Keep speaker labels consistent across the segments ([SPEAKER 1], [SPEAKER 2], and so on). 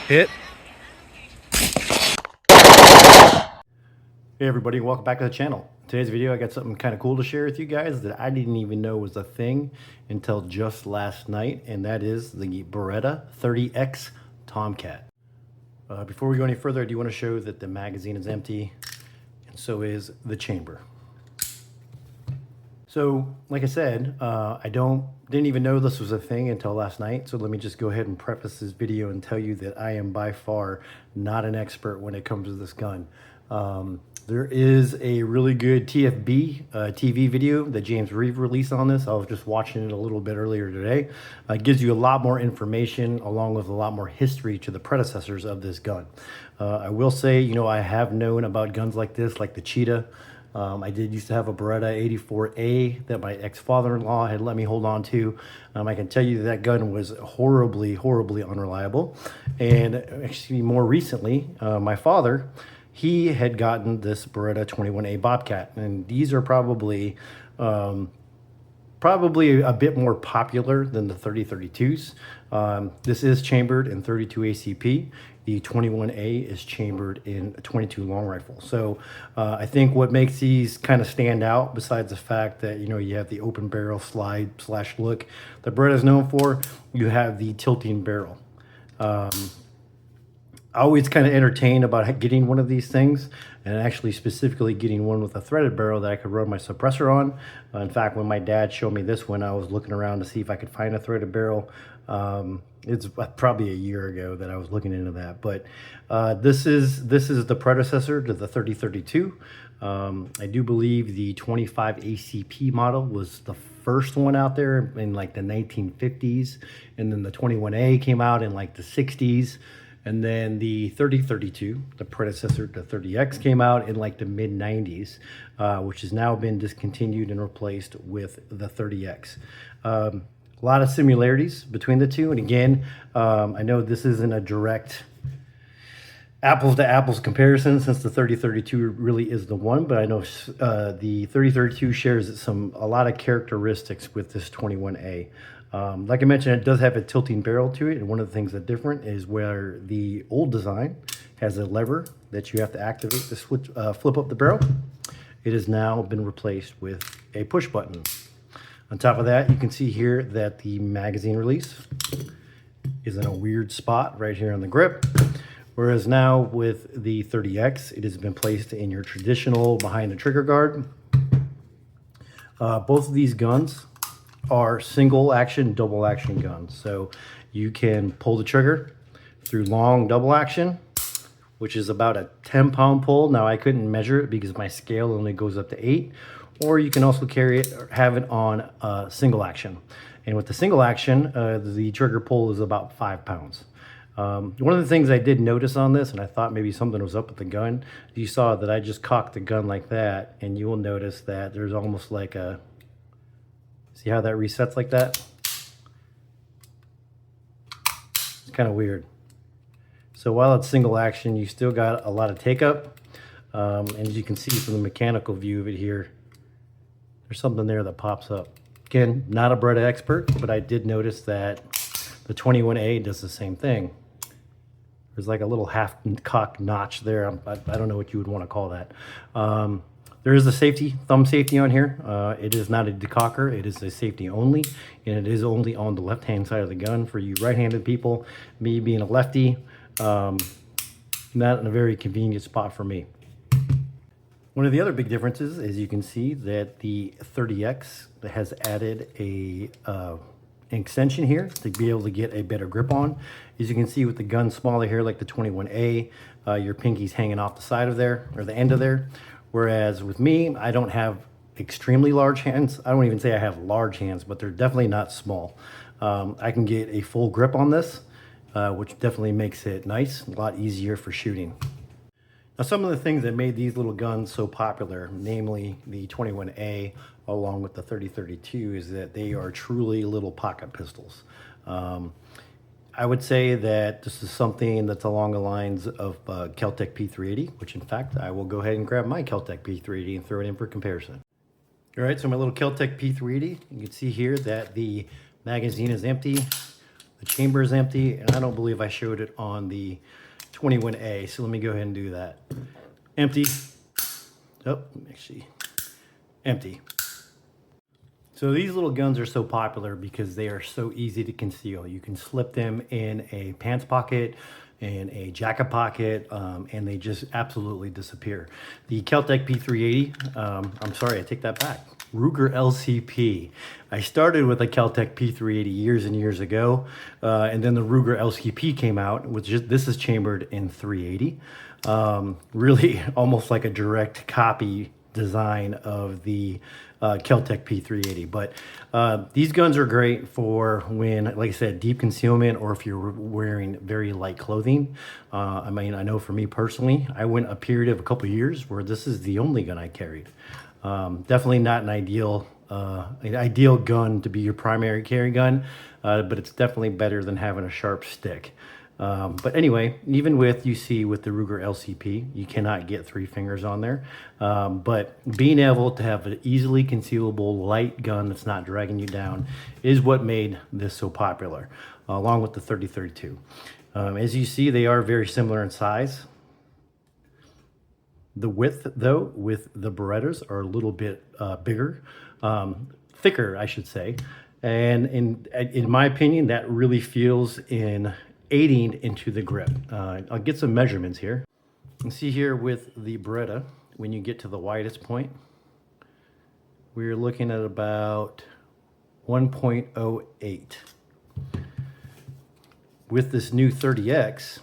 [SPEAKER 1] Hit.
[SPEAKER 2] Hey everybody, welcome back to the channel. In today's video I got something kind of cool to share with you guys that I didn't even know was a thing until just last night, and that is the Beretta 30X Tomcat. Before we go any further, I do want to show that the magazine is empty, and so is the chamber. So, like I said, I didn't even know this was a thing until last night. So let me just go ahead and preface this video and tell you that I am by far not an expert when it comes to this gun. There is a really good TFB TV video that James Reeve released on this. I was just watching it a little bit earlier today. It gives you a lot more information along with a lot more history to the predecessors of this gun. I will say, you know, I have known about guns like this, like the Cheetah. I did used to have a Beretta 84A that my ex-father-in-law had let me hold on to. I can tell you that gun was horribly, horribly unreliable. And actually more recently, my father, he had gotten this Beretta 21A Bobcat. And these are probably a bit more popular than the 3032s. This is chambered in 32 ACP. The 21A is chambered in a 22 long rifle. So I think what makes these kind of stand out, besides the fact that, you know, you have the open barrel slide / look that Beretta is known for, you have the tilting barrel. Always kind of entertained about getting one of these things, and actually specifically getting one with a threaded barrel that I could run my suppressor on. In fact, when my dad showed me this one, I was looking around to see if I could find a threaded barrel. It's probably a year ago that I was looking into that, but this is the predecessor to the 3032. I do believe the 25 ACP model was the first one out there in like the 1950s, and then the 21A came out in like the 60s. And then the 3032, the predecessor to 30X, came out in like the mid 90s, which has now been discontinued and replaced with the 30X. A lot of similarities between the two. And again, I know this isn't a direct apples to apples comparison, since the 3032 really is the one, but I know the 3032 shares a lot of characteristics with this 21A. Like I mentioned, it does have a tilting barrel to it, and one of the things that's different is where the old design has a lever that you have to activate to flip up the barrel. It has now been replaced with a push button. On top of that, you can see here that the magazine release is in a weird spot right here on the grip. Whereas now with the 30X, it has been placed in your traditional behind the trigger guard. Both of these guns are single action, double action guns. So you can pull the trigger through long double action, which is about a 10-pound pull. Now I couldn't measure it because my scale only goes up to 8. Or you can also carry it or have it on single action. And with the single action, the trigger pull is about 5 pounds. One of the things I did notice on this, and I thought maybe something was up with the gun, you saw that I just cocked the gun like that, and you will notice that there's almost like a, see how that resets like that? It's kind of weird. So while it's single action, you still got a lot of take up. And as you can see from the mechanical view of it here, there's something there that pops up. Again, not a Beretta expert, but I did notice that the 21A does the same thing. There's like a little half-cocked notch there. I don't know what you would want to call that. There is a thumb safety on here. It is not a decocker. It is a safety only, and it is only on the left-hand side of the gun for you right-handed people. Me being a lefty, not in a very convenient spot for me. One of the other big differences is you can see that the 30X has added a extension here to be able to get a better grip on. As you can see with the gun smaller here, like the 21A, your pinky's hanging off the side of there, or the end of there. Whereas with me, I don't have extremely large hands. I don't even say I have large hands, but they're definitely not small. I can get a full grip on this, which definitely makes it nice, a lot easier for shooting. Now, some of the things that made these little guns so popular, namely the 21A along with the 3032, is that they are truly little pocket pistols. I would say that this is something that's along the lines of Kel-Tec P380, which in fact, I will go ahead and grab my Kel-Tec P380 and throw it in for comparison. All right, so my little Kel-Tec P380, you can see here that the magazine is empty. The chamber is empty, and I don't believe I showed it on the 21A, so let me go ahead and do that. Empty. Oh, actually, empty. So these little guns are so popular because they are so easy to conceal. You can slip them in a pants pocket, in a jacket pocket, and they just absolutely disappear. The Kel-Tec P380, I'm sorry, I take that back. Ruger LCP. I started with a Kel-Tec P380 years and years ago, and then the Ruger LCP came out, which this is chambered in 380. Really almost like a direct copy design of the Kel-Tec P380. But these guns are great for when, like I said, deep concealment, or if you're wearing very light clothing. I mean, I know for me personally, I went a period of a couple years where this is the only gun I carried. Definitely not an ideal gun to be your primary carry gun, but it's definitely better than having a sharp stick. But anyway, even with the Ruger LCP, you cannot get 3 fingers on there. But being able to have an easily concealable light gun that's not dragging you down is what made this so popular, along with the 30-32. As you see, they are very similar in size. The width, though, with the Berettas are a little bit bigger, thicker, I should say. And in my opinion, that really feels in aiding into the grip. I'll get some measurements here. You can see here with the Beretta, when you get to the widest point, we're looking at about 1.08. With this new 30X,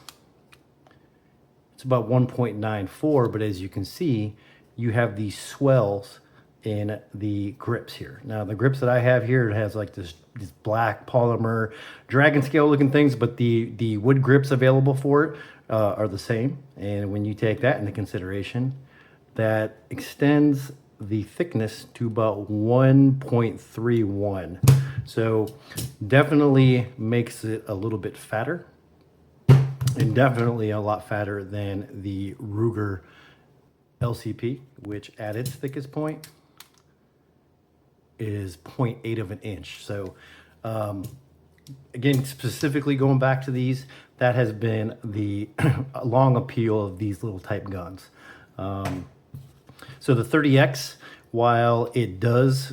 [SPEAKER 2] it's about 1.94, but as you can see, you have these swells in the grips here. Now the grips that I have here, it has like this black polymer dragon scale looking things, but the wood grips available for it are the same. And when you take that into consideration, that extends the thickness to about 1.31. So definitely makes it a little bit fatter, and definitely a lot fatter than the Ruger LCP, which at its thickest point is 0.8 of an inch. So again, specifically going back to these, that has been the long appeal of these little type guns. So the 30X, while it does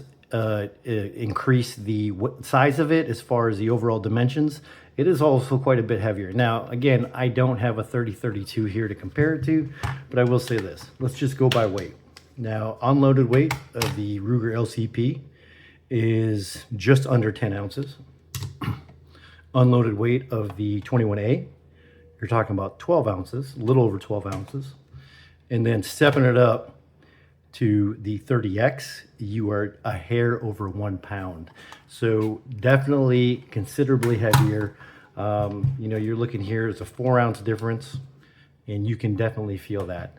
[SPEAKER 2] increase the size of it as far as the overall dimensions, it is also quite a bit heavier. Now, again, I don't have a 30-32 here to compare it to, but I will say this. Let's just go by weight. Now, unloaded weight of the Ruger LCP is just under 10 ounces. Unloaded weight of the 21A, you're talking about 12 ounces, a little over 12 ounces. And then stepping it up to the 30X, you are a hair over 1 pound. So definitely considerably heavier. You know, you're looking here, it's a 4-ounce difference, and you can definitely feel that.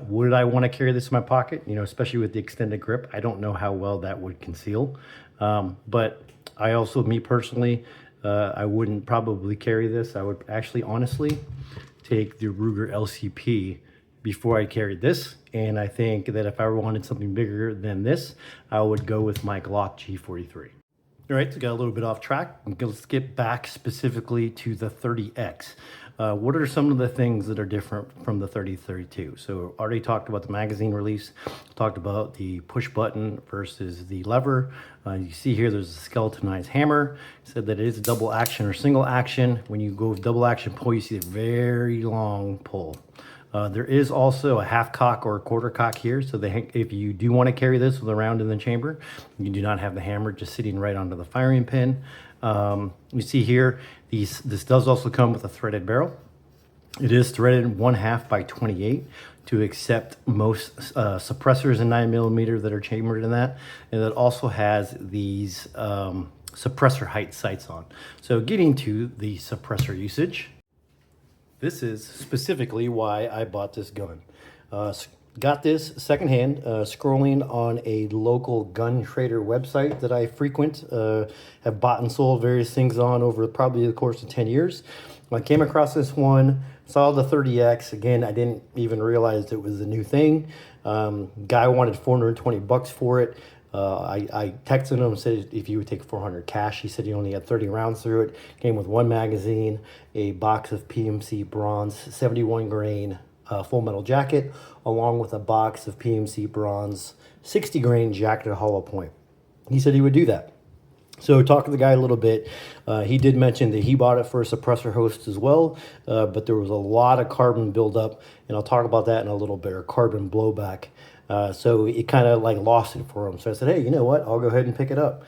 [SPEAKER 2] Would I want to carry this in my pocket? You know, especially with the extended grip, I don't know how well that would conceal. But I also, me personally, I wouldn't probably carry this. I would actually, honestly, take the Ruger LCP before I carried this. And I think that if I wanted something bigger than this, I would go with my Glock G43. All right, so got a little bit off track. Let's get back specifically to the 30X. What are some of the things that are different from the 30-32? So already talked about the magazine release, talked about the push button versus the lever. You see here there's a skeletonized hammer. Said that it is a double action or single action. When you go with double action pull, you see a very long pull. There is also a half cock or a quarter cock here, so if you do want to carry this with a round in the chamber, you do not have the hammer just sitting right onto the firing pin. You see here, this does also come with a threaded barrel. It is threaded 1/2 by 28 to accept most suppressors in 9mm that are chambered in that, and it also has these suppressor height sights on. So getting to the suppressor usage, this is specifically why I bought this gun. Got this secondhand, scrolling on a local gun trader website that I frequent, have bought and sold various things on over probably the course of 10 years. I came across this one, saw the 30X. Again, I didn't even realize it was a new thing. Guy wanted 420 bucks for it. I texted him and said if he would take 400 cash. He said he only had 30 rounds through it. Came with one magazine, a box of PMC bronze 71 grain full metal jacket, along with a box of PMC bronze 60 grain jacketed hollow point. He said he would do that. So talking to the guy a little bit, he did mention that he bought it for a suppressor host as well, but there was a lot of carbon buildup, and I'll talk about that in a little bit, or carbon blowback. So it kind of like lost it for him. So I said, hey, you know what? I'll go ahead and pick it up.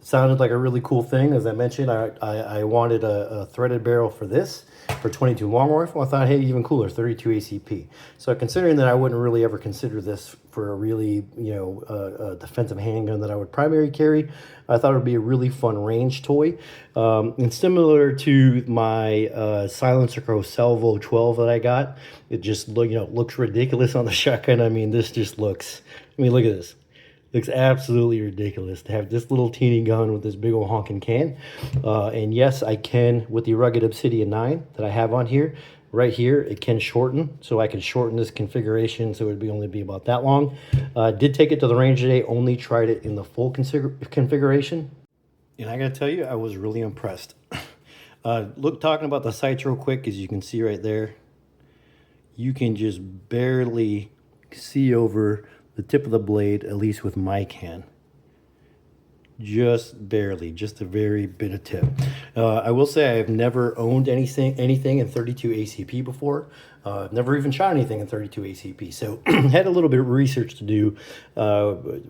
[SPEAKER 2] Sounded like a really cool thing. As I mentioned, I wanted a threaded barrel for this, for 22 long rifle. I thought, hey, even cooler, 32 ACP. So considering that I wouldn't really ever consider this for a really, defensive handgun that I would primary carry, I thought it would be a really fun range toy. And similar to my Silencer Pro Salvo 12 that I got, it just looks ridiculous on the shotgun. I mean, this just looks, look at this. Looks absolutely ridiculous to have this little teeny gun with this big old honking can. And yes, I can, with the Rugged Obsidian 9 that I have on here, right here, it can shorten. So I can shorten this configuration so it would only be about that long. Did take it to the range today, only tried it in the full configuration. And I gotta tell you, I was really impressed. Talking about the sights real quick, as you can see right there, you can just barely see over the tip of the blade, at least with my can. Just barely, just a very bit of tip. I will say I have never owned anything in 32 ACP before. I've never even shot anything in 32 ACP. So had a little bit of research to do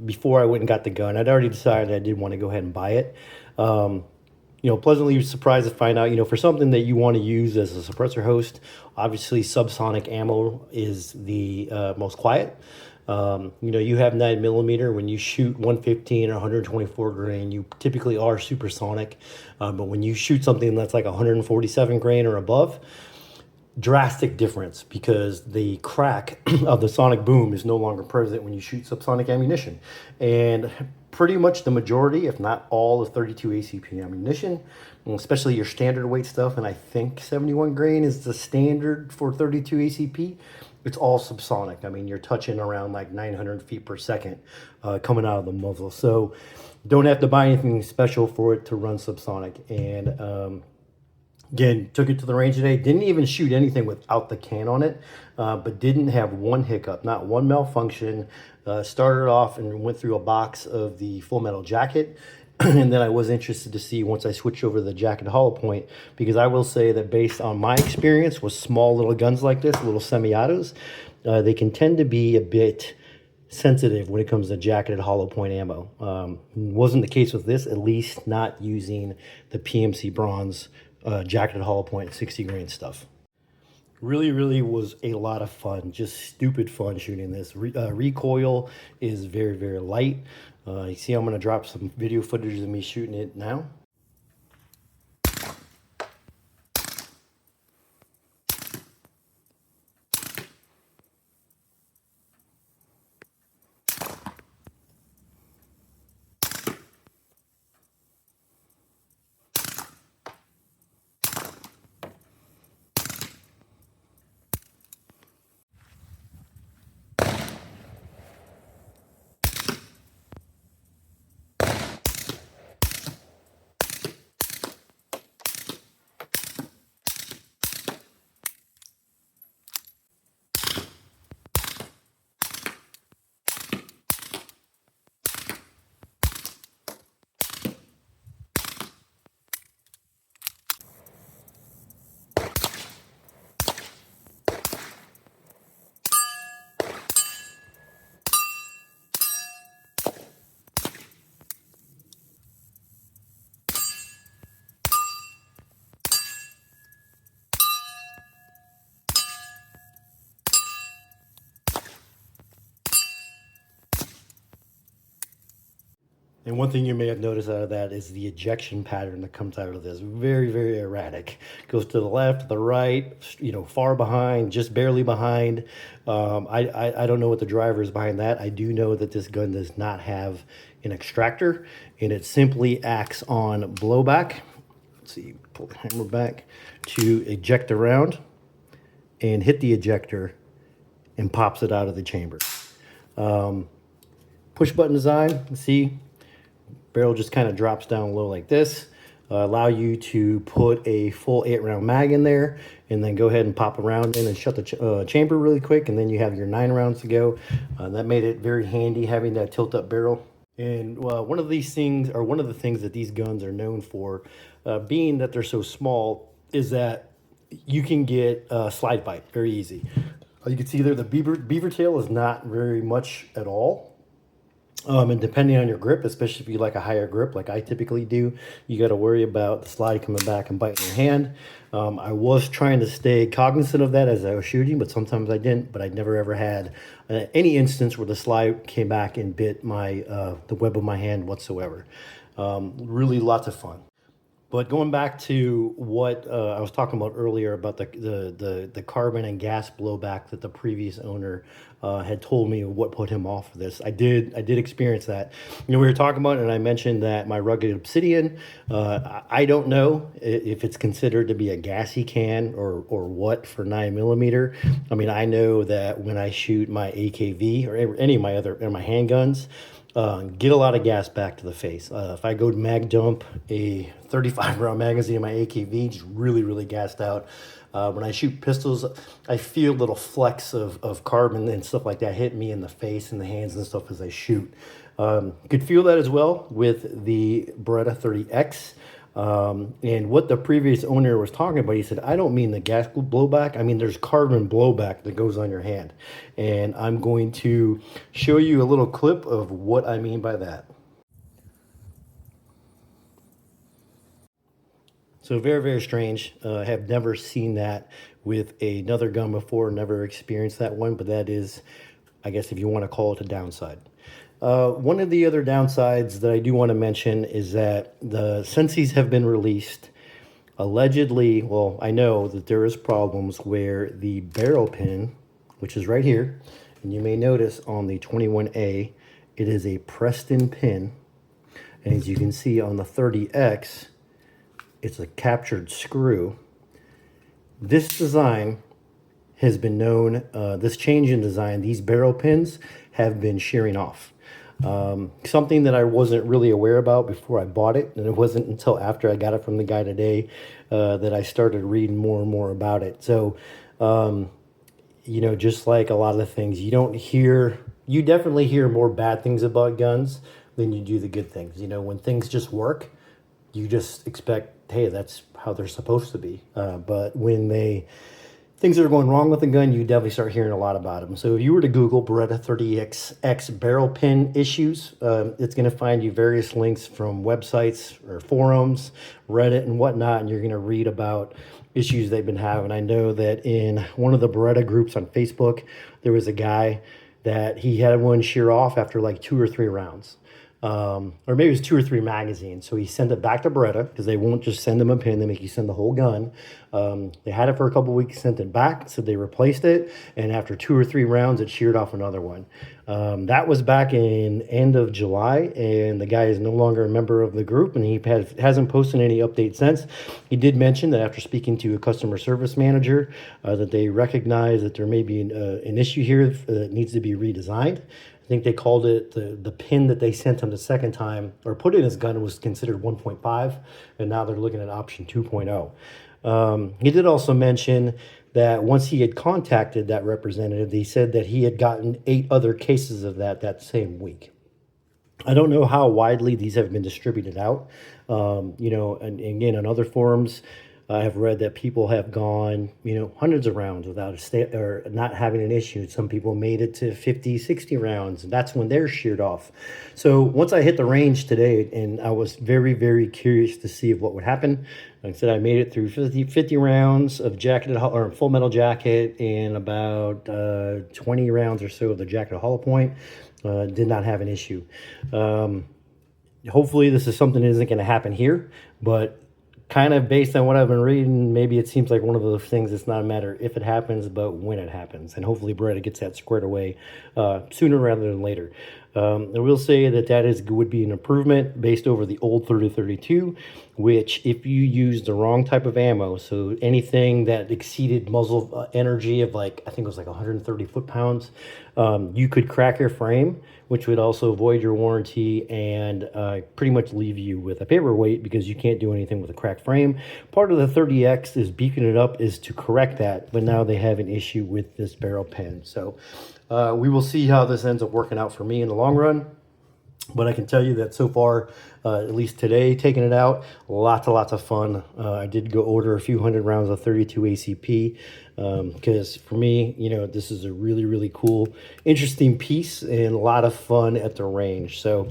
[SPEAKER 2] before I went and got the gun. I'd already decided I did want to go ahead and buy it. Pleasantly surprised to find out, for something that you want to use as a suppressor host, obviously subsonic ammo is the most quiet. You have 9mm. When you shoot 115 or 124 grain, you typically are supersonic. But when you shoot something that's like 147 grain or above, drastic difference, because the crack of the sonic boom is no longer present when you shoot subsonic ammunition. And pretty much the majority, if not all, of 32 ACP ammunition, especially your standard weight stuff, and I think 71 grain is the standard for 32 ACP, it's all subsonic. I mean, you're touching around like 900 feet per second coming out of the muzzle. So don't have to buy anything special for it to run subsonic. And again, took it to the range today. Didn't even shoot anything without the can on it, but didn't have one hiccup, not one malfunction. Started off and went through a box of the full metal jacket. And then I was interested to see once I switched over to the jacket hollow point, because I will say that based on my experience with small little guns like this, little semi-autos, they can tend to be a bit sensitive when it comes to jacketed hollow point ammo. Wasn't the case with this, at least not using the PMC bronze jacketed hollow point 60 grain stuff. Really was a lot of fun, just stupid fun shooting this. Recoil is very light. You see, I'm going to drop some video footage of me shooting it now. And one thing you may have noticed out of that is the ejection pattern that comes out of this. Very erratic. Goes to the left, to the right, far behind, just barely behind. I don't know what the driver is behind that. I do know that this gun does not have an extractor, and it simply acts on blowback. Let's see, pull the hammer back to eject around and hit the ejector and pops it out of the chamber. push button design. See, barrel just kind of drops down low like this. Allow you to put a full 8-round mag in there, and then go ahead and pop a round in and shut the chamber really quick, and then you have your 9 rounds to go. That made it very handy having that tilt-up barrel. And one of these things, or one of the things that these guns are known for, being that they're so small, is that you can get slide bite very easy. You can see there the beaver tail is not very much at all. And depending on your grip, especially if you like a higher grip like I typically do, you got to worry about the slide coming back and biting your hand. I was trying to stay cognizant of that as I was shooting, but sometimes I didn't. But I never ever had any instance where the slide came back and bit my the web of my hand whatsoever. Really lots of fun. But going back to what I was talking about earlier about the carbon and gas blowback that the previous owner had told me what put him off of this. I did experience that. You know, we were talking about it, and I mentioned that my rugged obsidian, I don't know if it's considered to be a gassy can or what for 9mm. I mean, I know that when I shoot my AKV or any of my my handguns, get a lot of gas back to the face. If I go to mag dump a 35-round magazine in my AKV, just really gassed out. When I shoot pistols, I feel little flecks of carbon and stuff like that hit me in the face and the hands and stuff as I shoot. You could feel that as well with the Beretta 30X. And what the previous owner was talking about, he said, I don't mean the gas blowback. I mean, there's carbon blowback that goes on your hand. And I'm going to show you a little clip of what I mean by that. So very strange. I have never seen that with another gun before, never experienced that one, but that is, I guess if you want to call it a downside. One of the other downsides that I do want to mention is that the Sensi's have been released. Allegedly, well, I know that there is problems where the barrel pin, which is right here, and you may notice on the 21A, it is a pressed-in pin. And as you can see on the 30X, it's a captured screw. This design has been known, this change in design, these barrel pins have been shearing off. Something that I wasn't really aware about before I bought it, and it wasn't until after I got it from the guy today that I started reading more and more about it. So, you know, just like a lot of the things, you definitely hear more bad things about guns than you do the good things. You know, when things just work, you just expect, hey, that's how they're supposed to be. But when things that are going wrong with the gun, you definitely start hearing a lot about them. So if you were to Google Beretta 30X barrel pin issues, it's going to find you various links from websites or forums, Reddit and whatnot, and you're going to read about issues they've been having. I know that in one of the Beretta groups on Facebook, there was a guy that he had one shear off after like 2 or 3 rounds. Or maybe it was 2 or 3 magazines. So he sent it back to Beretta because they won't just send him a pin. They make you send the whole gun. They had it for a couple weeks, sent it back. So they replaced it. And after 2 or 3 rounds, it sheared off another one. That was back in end of July. And the guy is no longer a member of the group. And he hasn't posted any updates since. He did mention that after speaking to a customer service manager, that they recognize that there may be an issue here that needs to be redesigned. I think they called it the pin that they sent him the second time, or put in his gun, was considered 1.5, and now they're looking at option 2.0. He did also mention that once he had contacted that representative, they said that he had gotten 8 other cases of that same week. I don't know how widely these have been distributed out. You know, and again, on other forums, I have read that people have gone, you know, hundreds of rounds without or not having an issue. Some people made it to 50, 60 rounds, and that's when they're sheared off. So once I hit the range today, and I was very curious to see what would happen. Like I said, I made it through 50 rounds of jacketed or full metal jacket and about 20 rounds or so of the jacketed hollow point. Did not have an issue. Hopefully this is something that isn't going to happen here, but kind of based on what I've been reading, maybe it seems like one of those things. It's not a matter if it happens, but when it happens. And hopefully Beretta gets that squared away sooner rather than later. I will say that would be an improvement based over the old 30-32, which if you use the wrong type of ammo, so anything that exceeded muzzle energy of like, I think it was like 130 foot-pounds, you could crack your frame, which would also void your warranty and pretty much leave you with a paperweight because you can't do anything with a cracked frame. Part of the 30X is beefing it up is to correct that, but now they have an issue with this barrel pen. So we will see how this ends up working out for me in the long run. But I can tell you that so far, at least today, taking it out, lots of fun. I did go order a few hundred rounds of 32 ACP because for me, you know, this is a really cool, interesting piece and a lot of fun at the range. So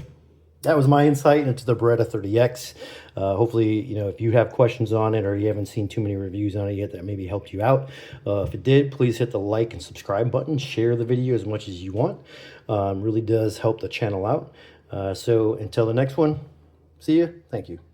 [SPEAKER 2] that was my insight into the Beretta 30X. Hopefully, you know, if you have questions on it or you haven't seen too many reviews on it yet, that maybe helped you out. If it did, please hit the like and subscribe button. Share the video as much as you want. Really does help the channel out. So until the next one, see you. Thank you.